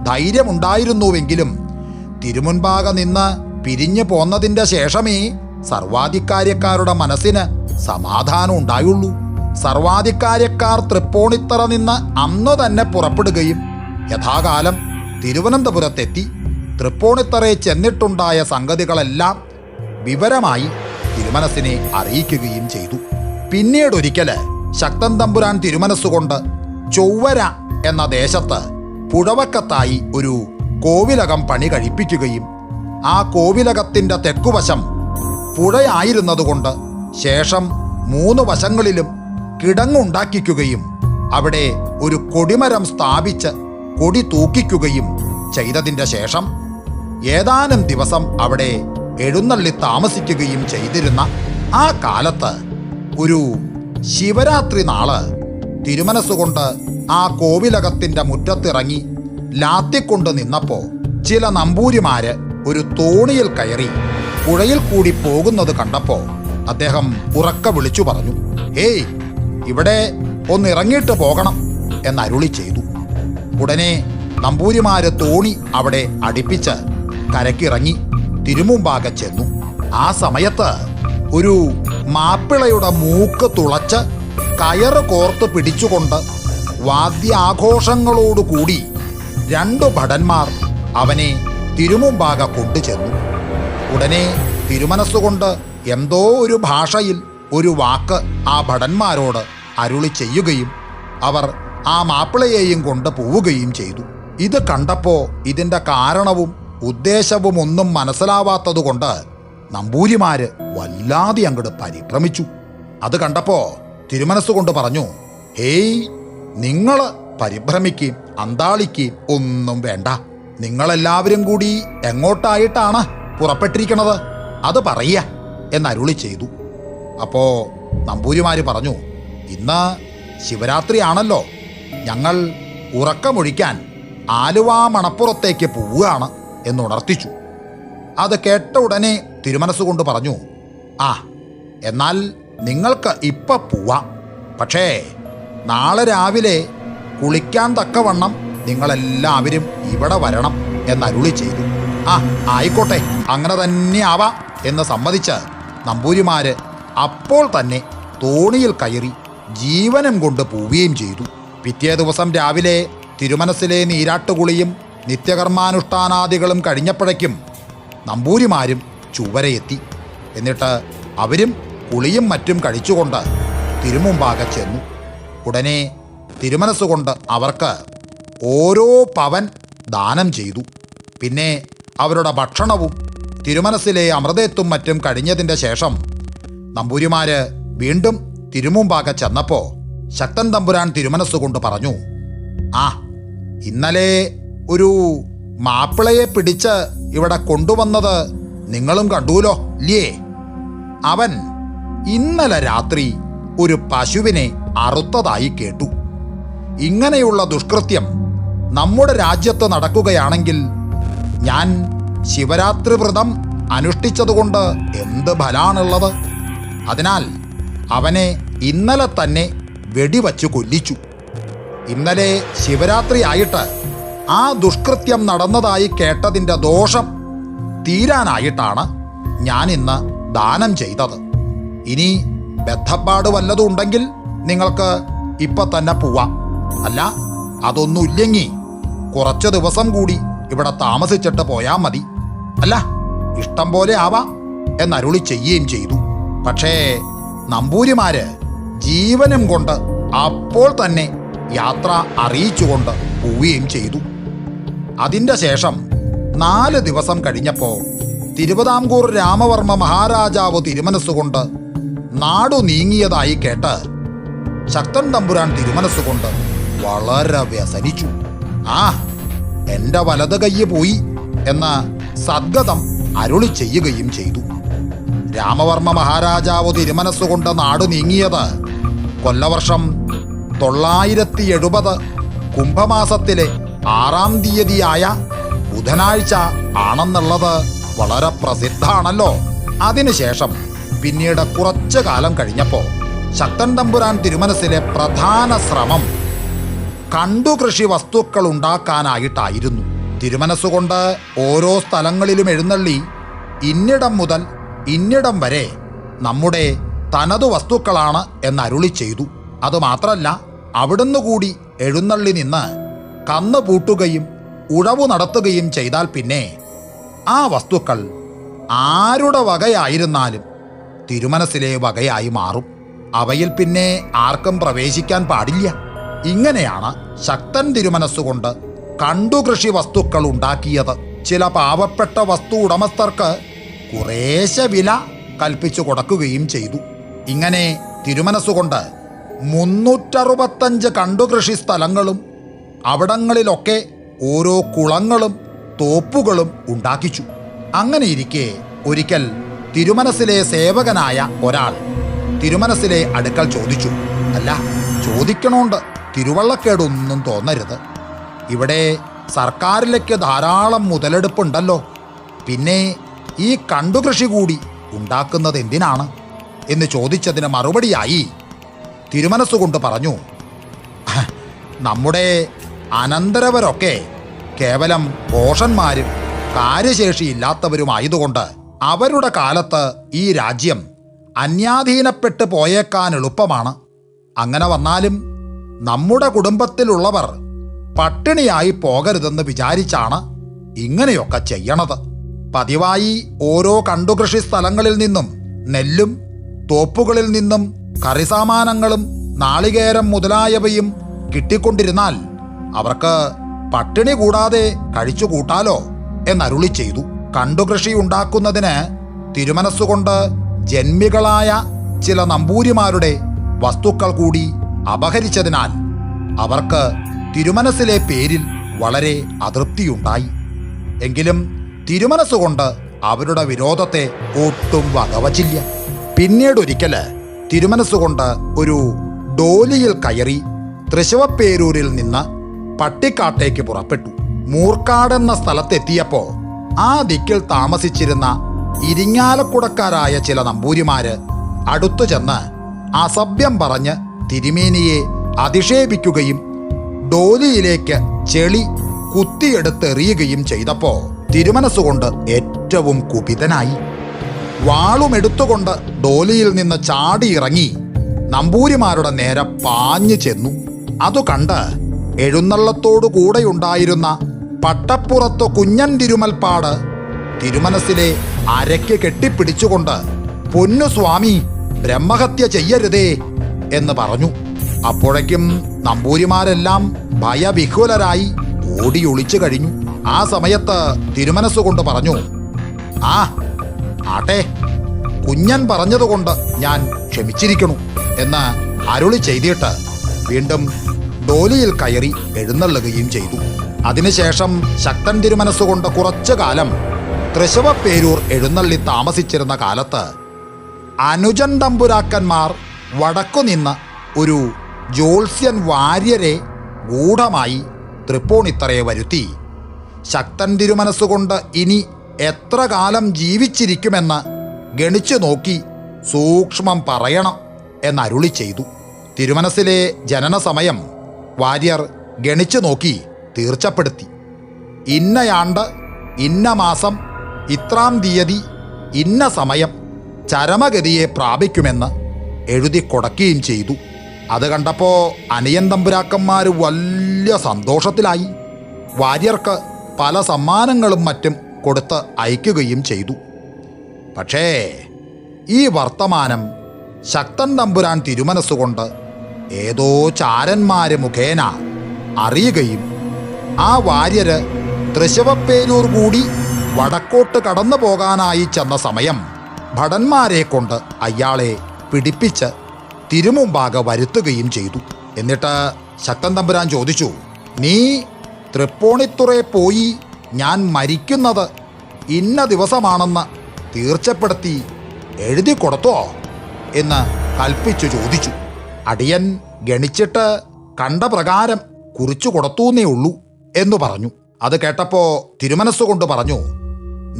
ധൈര്യമുണ്ടായിരുന്നുവെങ്കിലും തിരുമുൻപാകെ നിന്ന് പിരിഞ്ഞു പോന്നതിൻ്റെ ശേഷമേ സർവാധികാര്യക്കാരുടെ മനസ്സിന് സമാധാനം ഉണ്ടായുള്ളൂ. സർവാധികാര്യക്കാർ തൃപ്പൂണിത്തറ നിന്ന് അന്ന് തന്നെ പുറപ്പെടുകയും യഥാകാലം തിരുവനന്തപുരത്തെത്തി തൃപ്പൂണിത്തറയിൽ ചെന്നിട്ടുണ്ടായ സംഗതികളെല്ലാം വിവരമായി തിരുമനസ്സിനെ അറിയിക്കുകയും ചെയ്തു. പിന്നീടൊരിക്കല് ശക്തൻ തമ്പുരാൻ തിരുമനസ്സുകൊണ്ട് ചൊവ്വര എന്ന ദേശത്ത് പുഴവക്കത്തായി ഒരു കോവിലകം പണി കഴിപ്പിക്കുകയും ആ കോവിലകത്തിൻ്റെ തെക്കുവശം പുഴയായിരുന്നതുകൊണ്ട് ശേഷം 3 വശങ്ങളിലും കിടങ്ങുണ്ടാക്കിക്കുകയും അവിടെ ഒരു കൊടിമരം സ്ഥാപിച്ച് കൊടി തൂക്കിക്കുകയും ചെയ്തതിൻ്റെ ശേഷം ഏതാനും ദിവസം അവിടെ എഴുന്നള്ളി താമസിക്കുകയും ചെയ്തിരുന്ന ആ കാലത്ത് ഒരു ശിവരാത്രി നാള് തിരുമനസ്സുകൊണ്ട് ആ കോവിലകത്തിൻ്റെ മുറ്റത്തിറങ്ങി ലാത്തിക്കൊണ്ട് നിന്നപ്പോൾ ചില നമ്പൂരിമാര് ഒരു തോണിയിൽ കയറി പുഴയിൽ കൂടി പോകുന്നത് കണ്ടപ്പോൾ അദ്ദേഹം ഉറക്കെ വിളിച്ചു പറഞ്ഞു, ഹേയ്, ഇവിടെ ഒന്നിറങ്ങിയിട്ട് പോകണം എന്നരുളി ചെയ്തു. ഉടനെ നമ്പൂരിമാര് തോണി അവിടെ അടുപ്പിച്ച് കരക്കിറങ്ങി തിരുമുമ്പാകെ ചെന്നു. ആ സമയത്ത് ഒരു മാപ്പിളയുടെ മൂക്ക് തുളച്ച് കയറ് കോർത്ത് പിടിച്ചുകൊണ്ട് വാദ്യാഘോഷങ്ങളോടുകൂടി 2 ഭടന്മാർ അവനെ തിരുമുമ്പാകെ കൊണ്ടുചെന്നു. ഉടനെ തിരുമനസ്സുകൊണ്ട് എന്തോ ഒരു ഭാഷയിൽ ഒരു വാക്ക് ആ ഭടന്മാരോട് അരുളി ചെയ്യുകയും അവർ ആ മാപ്പിളയെയും കൊണ്ട് പോവുകയും ചെയ്തു. ഇത് കണ്ടപ്പോൾ ഇതിൻ്റെ കാരണവും ഉദ്ദേശവും ഒന്നും മനസ്സിലാവാത്തതുകൊണ്ട് നമ്പൂരിമാര് വല്ലാതെ അങ്ങോട്ട് പരിഭ്രമിച്ചു. അത് കണ്ടപ്പോൾ തിരുമനസ്സുകൊണ്ട് പറഞ്ഞു, ഹേയ്, നിങ്ങൾ പരിഭ്രമിക്കുകയും അന്താളിക്കുകയും ഒന്നും വേണ്ട. നിങ്ങളെല്ലാവരും കൂടി എങ്ങോട്ടായിട്ടാണ് പുറപ്പെട്ടിരിക്കണത്? അത് പറയ എന്നരുളി ചെയ്തു. അപ്പോ നമ്പൂരിമാര് പറഞ്ഞു, ഇന്ന് ശിവരാത്രിയാണല്ലോ, ഞങ്ങൾ ഉറക്കമൊഴിക്കാൻ ആലുവാ മണപ്പുറത്തേക്ക് പോവുകയാണ് എന്നുണർത്തിച്ചു. അത് കേട്ട ഉടനെ തിരുമനസ്സുകൊണ്ട് പറഞ്ഞു, ആ, എന്നാൽ നിങ്ങൾക്ക് ഇപ്പം പോവാം. പക്ഷേ നാളെ രാവിലെ കുളിക്കാൻ തക്കവണ്ണം നിങ്ങളെല്ലാവരും ഇവിടെ വരണം എന്നരുളി ചെയ്തു. ആ, ആയിക്കോട്ടെ, അങ്ങനെ തന്നെ ആവാം എന്ന് സമ്മതിച്ച് നമ്പൂരിമാര് അപ്പോൾ തന്നെ തോണിയിൽ കയറി ജീവനം കൊണ്ട് പോവുകയും ചെയ്തു. പിറ്റേ ദിവസം രാവിലെ തിരുമനസ്സിലെ നീരാട്ടുകുളിയും നിത്യകർമാനുഷ്ഠാനാദികളും കഴിഞ്ഞപ്പോഴേക്കും നമ്പൂരിമാരും ചുവരയെത്തി. എന്നിട്ട് അവരും കുളിയും മറ്റും കഴിച്ചുകൊണ്ട് തിരുമുമ്പാകെ ചെന്നു. ഉടനെ തിരുമനസ്സുകൊണ്ട് അവർക്ക് ഓരോ പവൻ ദാനം ചെയ്തു. പിന്നെ അവരുടെ ഭക്ഷണവും തിരുമനസ്സിലെ അമൃതത്വം മറ്റും കഴിഞ്ഞതിൻ്റെ ശേഷം നമ്പൂരിമാര് വീണ്ടും തിരുമുമ്പാകെ ചെന്നപ്പോൾ ശക്തൻ തമ്പുരാൻ തിരുമനസ്സുകൊണ്ട് പറഞ്ഞു, ആ, ഇന്നലെ ഒരു മാപ്പിളയെ പിടിച്ച് ഇവിടെ കൊണ്ടുവന്നത് നിങ്ങളും കണ്ടുല്ലോ ഇല്ലേ? അവൻ ഇന്നലെ രാത്രി ഒരു പശുവിനെ അറുത്തതായി കേട്ടു. ഇങ്ങനെയുള്ള ദുഷ്കൃത്യം നമ്മുടെ രാജ്യത്ത് നടക്കുകയാണെങ്കിൽ ഞാൻ ശിവരാത്രി വ്രതം അനുഷ്ഠിച്ചതുകൊണ്ട് എന്ത് ഫലാണുള്ളത്? അതിനാൽ അവനെ ഇന്നലെ തന്നെ വെടിവച്ചു കൊല്ലിച്ചു. ഇന്നലെ ശിവരാത്രി ആയിട്ട് ആ ദുഷ്കൃത്യം നടന്നതായി കേട്ടതിൻ്റെ ദോഷം തീരാനായിട്ടാണ് ഞാൻ ഇന്ന് ദാനം ചെയ്തത്. ഇനി ബദ്ധപ്പാട് വല്ലതും ഉണ്ടെങ്കിൽ നിങ്ങൾക്ക് ഇപ്പം തന്നെ പോവാം. അല്ല, അതൊന്നുമില്ലെങ്കിൽ കുറച്ച് ദിവസം കൂടി ഇവിടെ താമസിച്ചിട്ട് പോയാൽ മതി. അല്ല, ഇഷ്ടം പോലെ ആവാം എന്നരുളി ചെയ്യുകയും ചെയ്തു. പക്ഷേ നമ്പൂരിമാര് ജീവനും കൊണ്ട് അപ്പോൾ തന്നെ യാത്ര അറിയിച്ചുകൊണ്ട് പോവുകയും ചെയ്തു. അതിൻ്റെ ശേഷം 4 ദിവസം കഴിഞ്ഞപ്പോൾ തിരുവിതാംകൂർ രാമവർമ്മ മഹാരാജാവ് തിരുമനസ്സുകൊണ്ട് നാടു നീങ്ങിയതായി കേട്ട് ശക്തൻ തമ്പുരാൻ തിരുമനസ്സുകൊണ്ട് വളരെ വ്യസനിച്ചു. ആ, എൻ്റെ വലത് കയ്യ് പോയി എന്ന സദ്ഗതം അരുളി ചെയ്യുകയും ചെയ്തു. രാമവർമ്മ മഹാരാജാവ് തിരുമനസ്സുകൊണ്ട് നാടു നീങ്ങിയത് കൊല്ലവർഷം 970 കുംഭമാസത്തിലെ 6-ാം തീയതിയായ ബുധനാഴ്ച ആണെന്നുള്ളത് വളരെ പ്രസിദ്ധാണല്ലോ. അതിനുശേഷം പിന്നീട് കുറച്ചു കാലം കഴിഞ്ഞപ്പോൾ ശക്തൻ തമ്പുരാൻ തിരുമനസ്സിലെ പ്രധാന ശ്രമം കണ്ടുകൃഷി വസ്തുക്കൾ ഉണ്ടാക്കാനായിട്ടായിരുന്നു. തിരുമനസ്സുകൊണ്ട് ഓരോ സ്ഥലങ്ങളിലും എഴുന്നള്ളി ഇന്നിടം മുതൽ ഇന്നിടം വരെ നമ്മുടെ തനതു വസ്തുക്കളാണ് എന്നരുളി ചെയ്തു. അതുമാത്രമല്ല, അവിടുന്ന് കൂടി എഴുന്നള്ളി നിന്ന് കന്ന് പൂട്ടുകയും ഉഴവു നടത്തുകയും ചെയ്താൽ പിന്നെ ആ വസ്തുക്കൾ ആരുടെ വകയായിരുന്നാലും തിരുമനസ്സിലെ വകയായി മാറും. അവയിൽ പിന്നെ ആർക്കും പ്രവേശിക്കാൻ പാടില്ല. ഇങ്ങനെയാണ് ശക്തൻ തിരുമനസ്സുകൊണ്ട് കണ്ടുകൃഷി വസ്തുക്കൾ ഉണ്ടാക്കിയത്. ചില പാവപ്പെട്ട വസ്തു ഉടമസ്ഥർക്ക് കുറേശ്ശെ വില കൽപ്പിച്ചു കൊടുക്കുകയും ചെയ്തു. ഇങ്ങനെ തിരുമനസ്സുകൊണ്ട് 365 കണ്ടുകൃഷി സ്ഥലങ്ങളും അവിടങ്ങളിലൊക്കെ ഓരോ കുളങ്ങളും തോപ്പുകളും ഉണ്ടാക്കിച്ചു. അങ്ങനെയിരിക്കെ ഒരിക്കൽ തിരുമനസ്സിലെ സേവകനായ ഒരാൾ തിരുമനസ്സിലെ അടുക്കൽ ചോദിച്ചു, അല്ല, ചോദിക്കണോണ്ട് തിരുവള്ളക്കേടൊന്നും തോന്നരുത്. ഇവിടെ സർക്കാരിലേക്ക് ധാരാളം മുതലെടുപ്പുണ്ടല്ലോ, പിന്നെ ഈ കണ്ടുകൃഷി കൂടി ഉണ്ടാക്കുന്നത് എന്തിനാണ് എന്ന് ചോദിച്ചതിന് മറുപടിയായി തിരുമനസ്സുകൊണ്ട് പറഞ്ഞു, നമ്മുടെ അനന്തരവരൊക്കെ കേവലം ഭോഷന്മാരും കാര്യശേഷിയില്ലാത്തവരുമായതുകൊണ്ട് അവരുടെ കാലത്ത് ഈ രാജ്യം അന്യാധീനപ്പെട്ട് പോയേക്കാൻ എളുപ്പമാണ്. അങ്ങനെ വന്നാലും നമ്മുടെ കുടുംബത്തിലുള്ളവർ പട്ടിണിയായി പോകരുതെന്ന് വിചാരിച്ചാണ് ഇങ്ങനെയൊക്കെ ചെയ്യണത്. പതിവായി ഓരോ കണ്ടുകൃഷി സ്ഥലങ്ങളിൽ നിന്നും നെല്ലും തോപ്പുകളിൽ നിന്നും കറിസാമാനങ്ങളും നാളികേരം മുതലായവയും കിട്ടിക്കൊണ്ടിരുന്നാൽ അവർക്ക് പട്ടിണി കൂടാതെ കഴിച്ചു കൂട്ടാലോ എന്നരുളി ചെയ്തു. കണ്ടുകൃഷി ഉണ്ടാക്കുന്നതിന് തിരുമനസ്സുകൊണ്ട് ജന്മികളായ ചില നമ്പൂരിമാരുടെ വസ്തുക്കൾ കൂടി അപഹരിച്ചതിനാൽ അവർക്ക് തിരുമനസ്സിലെ പേരിൽ വളരെ അതൃപ്തിയുണ്ടായി. എങ്കിലും തിരുമനസ്സുകൊണ്ട് അവരുടെ വിരോധത്തെ ഒട്ടും വകവച്ചില്ല. പിന്നീടൊരിക്കല് തിരുമനസ്സുകൊണ്ട് ഒരു ഡോലിയിൽ കയറി തൃശവപ്പേരൂരിൽ നിന്ന് പട്ടിക്കാട്ടേക്ക് പുറപ്പെട്ടു. മൂർക്കാടെന്ന സ്ഥലത്തെത്തിയപ്പോ ആ ദിക്കിൽ താമസിച്ചിരുന്ന ഇരിങ്ങാലക്കുടക്കാരായ ചില നമ്പൂരിമാര് അടുത്തു ചെന്ന് അസഭ്യം പറഞ്ഞ് തിരുമേനിയെ അധിക്ഷേപിക്കുകയും ഡോലിയിലേക്ക് ചെളി കുത്തിയെടുത്തെറിയുകയും ചെയ്തപ്പോ തിരുമനസ്സുകൊണ്ട് ഏറ്റവും കുപിതനായി. വാളുമെടുത്തുകൊണ്ട് ഡോലിയിൽ നിന്ന് ചാടിയിറങ്ങി നമ്പൂരിമാരുടെ നേരെ പാഞ്ഞു ചെന്നു. അതു കണ്ട് എഴുന്നള്ളത്തോടു കൂടെയുണ്ടായിരുന്ന പട്ടപ്പുറത്ത് കുഞ്ഞൻ തിരുമൽപ്പാട് തിരുമനസ്സിലെ അരയ്ക്ക് കെട്ടിപ്പിടിച്ചുകൊണ്ട് പൊന്നു സ്വാമി, ബ്രഹ്മഹത്യ ചെയ്യരുതേ എന്ന് പറഞ്ഞു. അപ്പോഴേക്കും നമ്പൂരിമാരെല്ലാം ഭയവിഹ്വലരായി ഓടിയൊളിച്ചു കഴിഞ്ഞു. ആ സമയത്ത് തിരുമനസ്സുകൊണ്ട് പറഞ്ഞു, ആട്ടെ, കുഞ്ഞൻ പറഞ്ഞതുകൊണ്ട് ഞാൻ ക്ഷമിച്ചിരിക്കണു എന്ന് അരുളി ചെയ്തിട്ട് വീണ്ടും ഡോലിയിൽ കയറി എഴുന്നള്ളുകയും ചെയ്തു. അതിനുശേഷം ശക്തൻ തിരുമനസ്സുകൊണ്ട് കുറച്ചു കാലം തൃശവപ്പേരൂർ എഴുന്നള്ളി താമസിച്ചിരുന്ന കാലത്ത് അനുജൻ തമ്പുരാക്കന്മാർ വടക്കുനിന്ന് ഒരു ജ്യോത്സ്യൻ വാര്യരെ ഗൂഢമായി തൃപ്പൂണിത്തറയെ വരുത്തി ശക്തൻ തിരുമനസ്സുകൊണ്ട് ഇനി എത്ര കാലം ജീവിച്ചിരിക്കുമെന്ന് ഗണിച്ചു നോക്കി സൂക്ഷ്മം പറയണം എന്നരുളി ചെയ്തു. തിരുമനസ്സിലെ ജനന സമയം വാര്യർ ഗണിച്ചു നോക്കി തീർച്ചപ്പെടുത്തി. ഇന്നയാണ്ട് ഇന്ന മാസം ഇത്രാം തീയതി ഇന്ന സമയം ചരമഗതിയെ പ്രാപിക്കുമെന്ന് എഴുതി കൊടുക്കുകയും ചെയ്തു. അത് കണ്ടപ്പോ അനിയൻ തമ്പുരാക്കന്മാർ വലിയ സന്തോഷത്തിലായി. വാര്യർക്ക് പല സമ്മാനങ്ങളും മറ്റും കൊടുത്ത് അയക്കുകയും ചെയ്തു. പക്ഷേ ഈ വർത്തമാനം ശക്തൻ തമ്പുരാൻ തിരുമനസ്സുകൊണ്ട് ഏതോ ചാരന്മാര് മുഖേന അറിയുകയും ആ വാര്യര് തൃശവപ്പേരൂർ കൂടി വടക്കോട്ട് കടന്നു പോകാനായി ചെന്ന സമയം ഭടന്മാരെ കൊണ്ട് അയാളെ പിടിപ്പിച്ച് തിരുമുമ്പാകെ വരുത്തുകയും ചെയ്തു. എന്നിട്ട് ശക്തൻ തമ്പുരാൻ ചോദിച്ചു, നീ തൃപ്പൂണിത്തുറയെ പോയി ഞാൻ മരിക്കുന്നത് ഇന്ന ദിവസമാണെന്ന് തീർച്ചപ്പെടുത്തി എഴുതി കൊടുത്തോ എന്ന് കൽപ്പിച്ചു ചോദിച്ചു. അടിയൻ ഗണിച്ചിട്ട് കണ്ട പ്രകാരം കുറിച്ചു കൊടുത്തൂന്നേ ഉള്ളൂ എന്നു പറഞ്ഞു. അത് കേട്ടപ്പോ തിരുമനസ്സുകൊണ്ട് പറഞ്ഞു,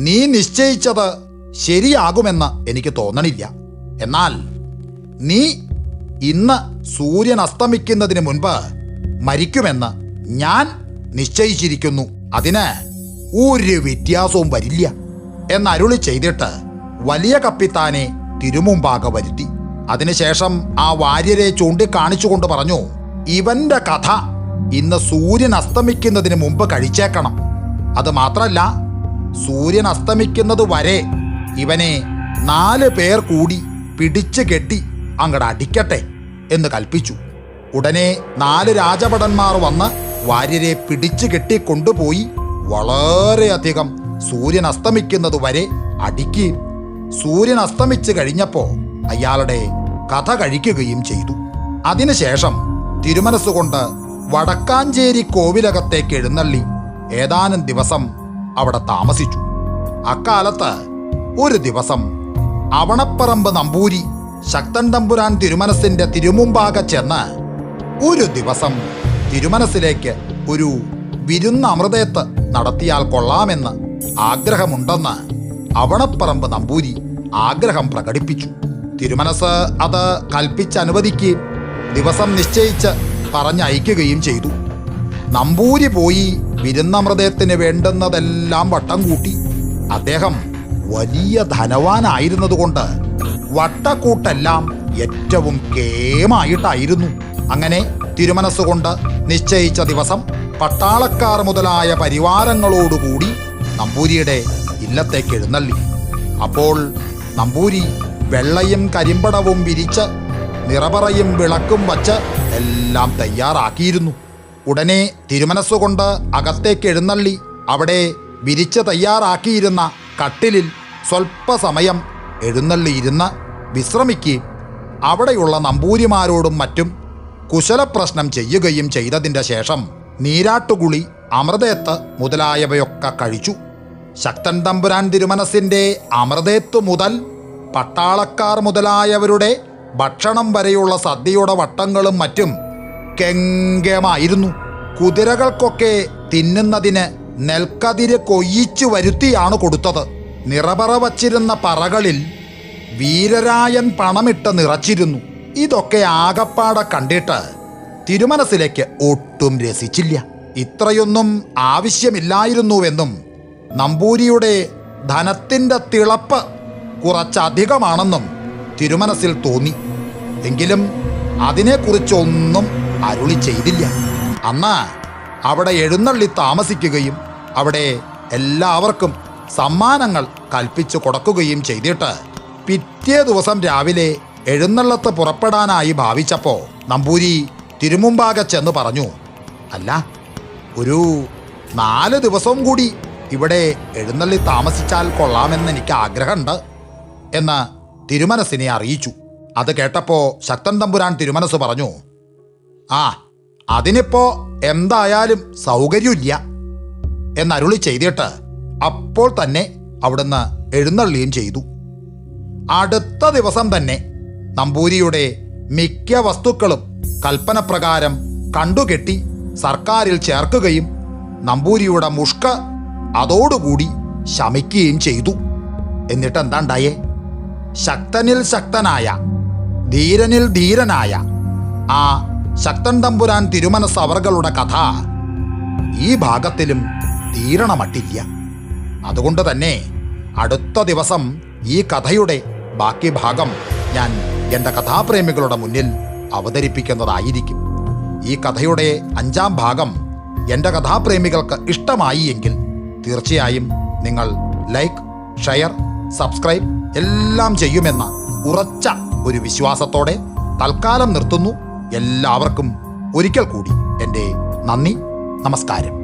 നീ നിശ്ചയിച്ചത് ശരിയാകുമെന്ന് എനിക്ക് തോന്നണില്ല. എന്നാൽ നീ ഇന്ന് സൂര്യൻ അസ്തമിക്കുന്നതിന് മുൻപ് മരിക്കുമെന്ന് ഞാൻ നിശ്ചയിച്ചിരിക്കുന്നു. അതിന് ഒരു വ്യത്യാസവും വരില്ല എന്നരുളി ചെയ്തിട്ട് വലിയ കപ്പിത്താനെ തിരുമുമ്പാകെ വരുത്തി. അതിനുശേഷം ആ വാര്യരെ ചൂണ്ടിക്കാണിച്ചുകൊണ്ട് പറഞ്ഞു, ഇവന്റെ കഥ ഇന്ന് സൂര്യൻ അസ്തമിക്കുന്നതിന് മുമ്പ് കഴിച്ചേക്കണം. അത് മാത്രല്ല, സൂര്യൻ അസ്തമിക്കുന്നത് വരെ ഇവനെ 4 പേർ കൂടി പിടിച്ചു കെട്ടി അങ്ങട് അടിക്കട്ടെ എന്ന് കൽപ്പിച്ചു. ഉടനെ 4 രാജഭടന്മാർ വന്ന് വാര്യരെ പിടിച്ചു കെട്ടി കൊണ്ടുപോയി വളരെയധികം സൂര്യൻ അസ്തമിക്കുന്നത് വരെ അടുക്കുകയും സൂര്യൻ അസ്തമിച്ച് കഴിഞ്ഞപ്പോ അയാളുടെ കഥ കഴിക്കുകയും ചെയ്തു. അതിനുശേഷം തിരുമനസ്സുകൊണ്ട് വടക്കാഞ്ചേരി കോവിലകത്തേക്ക് എഴുന്നള്ളി ഏതാനും ദിവസം അവിടെ താമസിച്ചു. അക്കാലത്ത് ഒരു ദിവസം അവണപ്പറമ്പ് നമ്പൂരി ശക്തൻ തമ്പുരാൻ തിരുമനസ്സിന്റെ തിരുമുമ്പാകെ ചെന്ന് ഒരു ദിവസം തിരുമനസ്സിലേക്ക് ഒരു വിരുന്ന് അമൃതേത്ത് നടത്തിയാൽ കൊള്ളാമെന്ന് ആഗ്രഹമുണ്ടെന്ന് അവണപ്പറമ്പ് നമ്പൂരി ആഗ്രഹം പ്രകടിപ്പിച്ചു. തിരുമനസ് അത് കൽപ്പിച്ചനുവദിക്കുകയും ദിവസം നിശ്ചയിച്ച് പറഞ്ഞയക്കുകയും ചെയ്തു. നമ്പൂരി പോയി വിരുന്നമൃതത്തിന് വേണ്ടുന്നതെല്ലാം വട്ടം കൂട്ടി. അദ്ദേഹം വലിയ ധനവാനായിരുന്നതുകൊണ്ട് വട്ടക്കൂട്ടെല്ലാം ഏറ്റവും കേമായിട്ടായിരുന്നു. അങ്ങനെ തിരുമനസ്സുകൊണ്ട് നിശ്ചയിച്ച ദിവസം പട്ടാളക്കാർ മുതലായ പരിവാരങ്ങളോടുകൂടി നമ്പൂരിയുടെ ഇല്ലത്തേക്ക് എഴുന്നള്ളി. അപ്പോൾ നമ്പൂരി വെള്ളയും കരിമ്പടവും വിരിച്ച് നിറപറയും വിളക്കും വച്ച് എല്ലാം തയ്യാറാക്കിയിരുന്നു. ഉടനെ തിരുമനസ്സുകൊണ്ട് അകത്തേക്ക് എഴുന്നള്ളി അവിടെ വിരിച്ച് തയ്യാറാക്കിയിരുന്ന കട്ടിലിൽ സ്വൽപ്പസമയം എഴുന്നള്ളിയിരുന്ന് വിശ്രമിക്കുകയും അവിടെയുള്ള നമ്പൂരിമാരോടും മറ്റും കുശലപ്രശ്നം ചെയ്യുകയും ചെയ്തതിൻ്റെ ശേഷം നീരാട്ടുകുളി, അമൃതേത്ത് മുതലായവയൊക്കെ കഴിച്ചു. ശക്തൻ തമ്പുരാൻ തിരുമനസ്സിൻ്റെ അമൃതേത്ത് മുതൽ പട്ടാളക്കാർ മുതലായവരുടെ ഭക്ഷണം വരെയുള്ള സദ്യയുടെ വട്ടങ്ങളും മറ്റും കെങ്കേമായിരുന്നു. കുതിരകൾക്കൊക്കെ തിന്നുന്നതിന് നെൽക്കതിര് കൊയ്യിച്ചു വരുത്തിയാണ് കൊടുത്തത്. നിറപറ വച്ചിരുന്ന പറകളിൽ വീരരായൻ പണമിട്ട് നിറച്ചിരുന്നു. ഇതൊക്കെ ആകപ്പാടെ കണ്ടിട്ട് തിരുമനസ്സിലേക്ക് ഒട്ടും രസിച്ചില്ല. ഇത്രയൊന്നും ആവശ്യമില്ലായിരുന്നുവെന്നും നമ്പൂരിയുടെ ധനത്തിൻ്റെ തിളപ്പ് കുറച്ചധികമാണെന്നും തിരുമനസ്സിൽ തോന്നി. എങ്കിലും അതിനെക്കുറിച്ചൊന്നും അരുളി ചെയ്തില്ല. അന്ന് അവിടെ എഴുന്നള്ളി താമസിക്കുകയും അവിടെ എല്ലാവർക്കും സമ്മാനങ്ങൾ കൽപ്പിച്ചു കൊടുക്കുകയും ചെയ്തിട്ട് പിറ്റേ ദിവസം രാവിലെ എഴുന്നള്ളത്ത് പുറപ്പെടാനായി ഭാവിച്ചപ്പോൾ നമ്പൂരി തിരുമുമ്പാകെ ചെന്ന് പറഞ്ഞു, അല്ല, ഒരു 4 ദിവസം കൂടി ഇവിടെ എഴുന്നള്ളി താമസിച്ചാൽ കൊള്ളാമെന്ന് എനിക്ക് ആഗ്രഹമുണ്ട് എന്ന് തിരുമനസ്സിനെ അറിയിച്ചു. അത് കേട്ടപ്പോൾ ശക്തൻ തമ്പുരാൻ തിരുമനസ് പറഞ്ഞു, ആ, അതിനിപ്പോ എന്തായാലും സൗകര്യമില്ല എന്നരുളി ചെയ്തിട്ട് അപ്പോൾ തന്നെ അവിടുന്ന് എഴുന്നള്ളിയും ചെയ്തു. അടുത്ത ദിവസം തന്നെ നമ്പൂരിയുടെ മിക്ക വസ്തുക്കളും കൽപ്പനപ്രകാരം കണ്ടുകെട്ടി സർക്കാരിൽ ചേർക്കുകയും നമ്പൂരിയുടെ മുഷ്ക അതോടുകൂടി ശമിക്കുകയും ചെയ്തു. എന്നിട്ട് എന്താണ്ടായേ? ശക്തനിൽ ശക്തനായ, ധീരനിൽ ധീരനായ ആ ശക്തൻ തമ്പുരാൻ തിരുമനസ് അവர்களுടെ കഥ ഈ ഭാഗത്തിലും തീരണമട്ടില്ല. അതുകൊണ്ട് തന്നെ അടുത്ത ദിവസം ഈ കഥയുടെ ബാക്കി ഭാഗം ഞാൻ എൻ്റെ കഥാപ്രേമികളുടെ മുന്നിൽ അവതരിപ്പിക്കുന്നതായിരിക്കും. ഈ കഥയുടെ 5ാം ഭാഗം എൻ്റെ കഥാപ്രേമികൾക്ക് ഇഷ്ടമായി എങ്കിൽ തീർച്ചയായും നിങ്ങൾ ലൈക്ക്, ഷെയർ, സബ്സ്ക്രൈബ് എല്ലാം ചെയ്യുമെന്ന ഉറച്ച ഒരു വിശ്വാസത്തോടെ തൽക്കാലം നിർത്തുന്നു. എല്ലാവർക്കും ഒരിക്കൽ കൂടി എൻ്റെ നന്ദി, നമസ്കാരം.